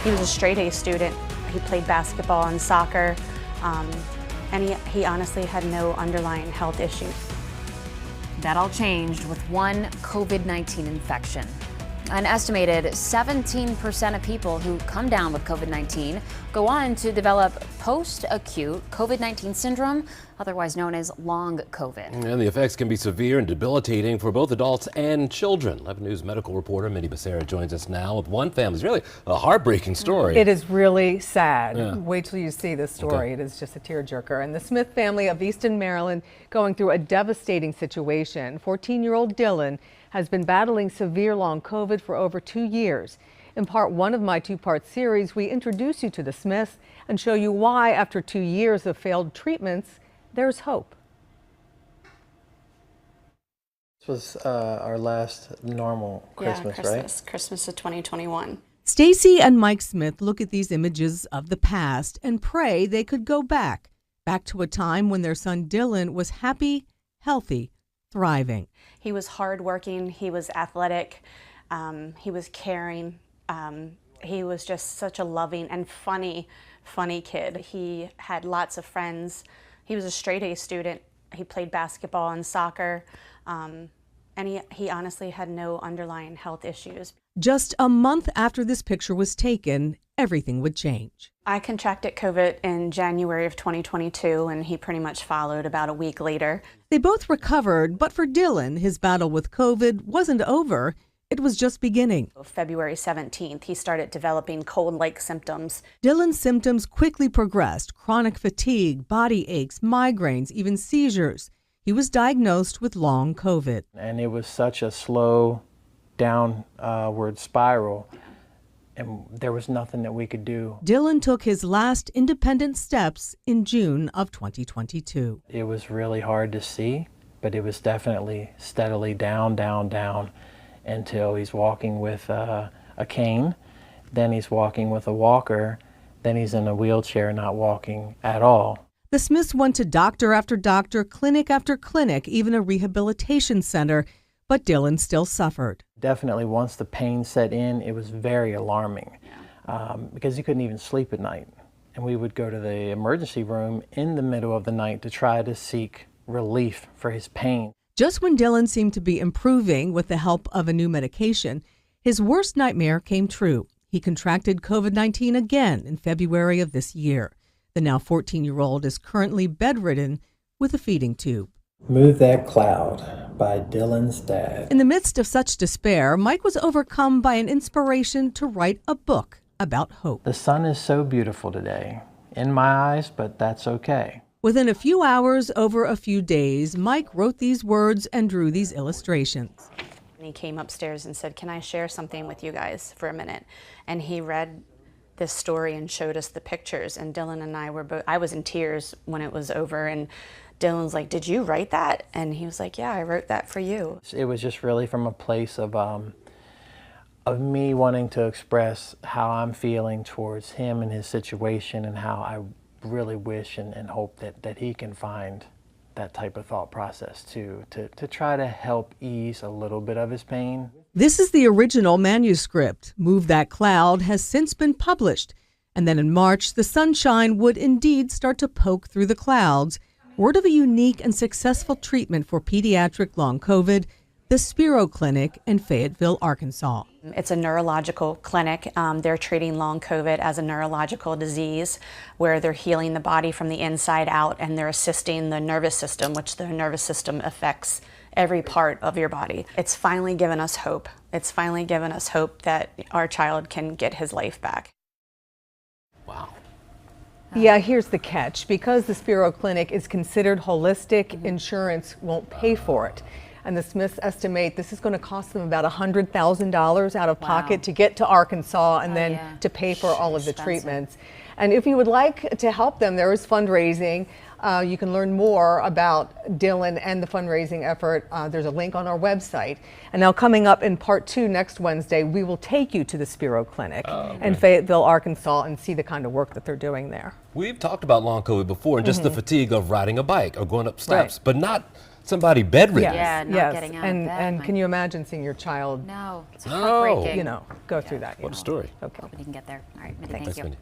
He was a straight A student. He played basketball and soccer, and he honestly had no underlying health issues. That all changed with one COVID-19 infection. An estimated 17% of people who come down with COVID-19 go on to develop post-acute COVID-19 syndrome, otherwise known as long COVID. And the effects can be severe and debilitating for both adults and children. 11 News medical reporter Minnie Becerra joins us now with one family. It's really a heartbreaking story. It is really sad. Yeah. Wait till you see this story. Okay. It is just a tearjerker. And the Smith family of Easton, Maryland, going through a devastating situation. 14-year-old Dylan has been battling severe long COVID for over 2 years. In part one of my two-part series, we introduce you to the Smiths and show you why, after 2 years of failed treatments, there's hope. This was our last normal Christmas, right? Christmas of 2021. Stacy and Mike Smith look at these images of the past and pray they could go back to a time when their son Dylan was happy, healthy, thriving. He was hardworking, he was athletic, he was caring, he was just such a loving and funny kid. He had lots of friends. He was a straight A student. He played basketball and soccer, and he honestly had no underlying health issues. Just a month after this picture was taken, everything would change. I contracted COVID in January of 2022, and he pretty much followed about a week later. They both recovered, but for Dylan, his battle with COVID wasn't over. It was just beginning. February 17th, he started developing cold-like symptoms. Dylan's symptoms quickly progressed: chronic fatigue, body aches, migraines, even seizures. He was diagnosed with long COVID. And it was such a slow downward spiral, and there was nothing that we could do. Dylan took his last independent steps in June of 2022. It was really hard to see, but it was definitely steadily down until he's walking with a cane, then he's walking with a walker, then he's in a wheelchair, not walking at all. The Smiths went to doctor after doctor, clinic after clinic, even a rehabilitation center, but Dylan still suffered. Definitely once the pain set in, it was very alarming because he couldn't even sleep at night. And we would go to the emergency room in the middle of the night to try to seek relief for his pain. Just when Dylan seemed to be improving with the help of a new medication, his worst nightmare came true. He contracted COVID-19 again in February of this year. The now 14-year-old is currently bedridden with a feeding tube. Move That Cloud by Dylan's dad. In the midst of such despair, Mike was overcome by an inspiration to write a book about hope. The sun is so beautiful today, in my eyes, but that's okay. Within a few hours, over a few days, Mike wrote these words and drew these illustrations. And he came upstairs and said, "Can I share something with you guys for a minute?" And he read this story and showed us the pictures, and Dylan and I were both, I was in tears when it was over, and Dylan's like, "Did you write that?" And he was like, "Yeah, I wrote that for you." It was just really from a place of me wanting to express how I'm feeling towards him and his situation, and how I really wish and hope that he can find that type of thought process too, to try to help ease a little bit of his pain. This is the original manuscript. Move That Cloud has since been published. And then in March, the sunshine would indeed start to poke through the clouds. Word of a unique and successful treatment for pediatric long COVID, the Spiro Clinic in Fayetteville, Arkansas. It's a neurological clinic. They're treating long COVID as a neurological disease where they're healing the body from the inside out, and they're assisting the nervous system, which the nervous system affects every part of your body. It's finally given us hope. It's finally given us hope that our child can get his life back. Wow. Yeah, here's the catch. Because the Spiro Clinic is considered holistic, insurance won't pay for it. And the Smiths estimate this is going to cost them about $100,000 out of pocket to get to Arkansas and then to pay for all of the treatments. And if you would like to help them, there is fundraising. You can learn more about Dylan and the fundraising effort. There's a link on our website. And now coming up in part 2 next Wednesday, we will take you to the Spiro Clinic in Fayetteville, Arkansas, and see the kind of work that they're doing there. We've talked about long COVID before and just the fatigue of riding a bike or going up steps, but not somebody bedridden. Yeah, not yes. getting out of and bed, and my- can you imagine seeing your child, No, it's No. heartbreaking. go through that? What a story. Okay. Hoping he can get there. All right, Mindy, Thanks. thank Thanks, you. Mindy.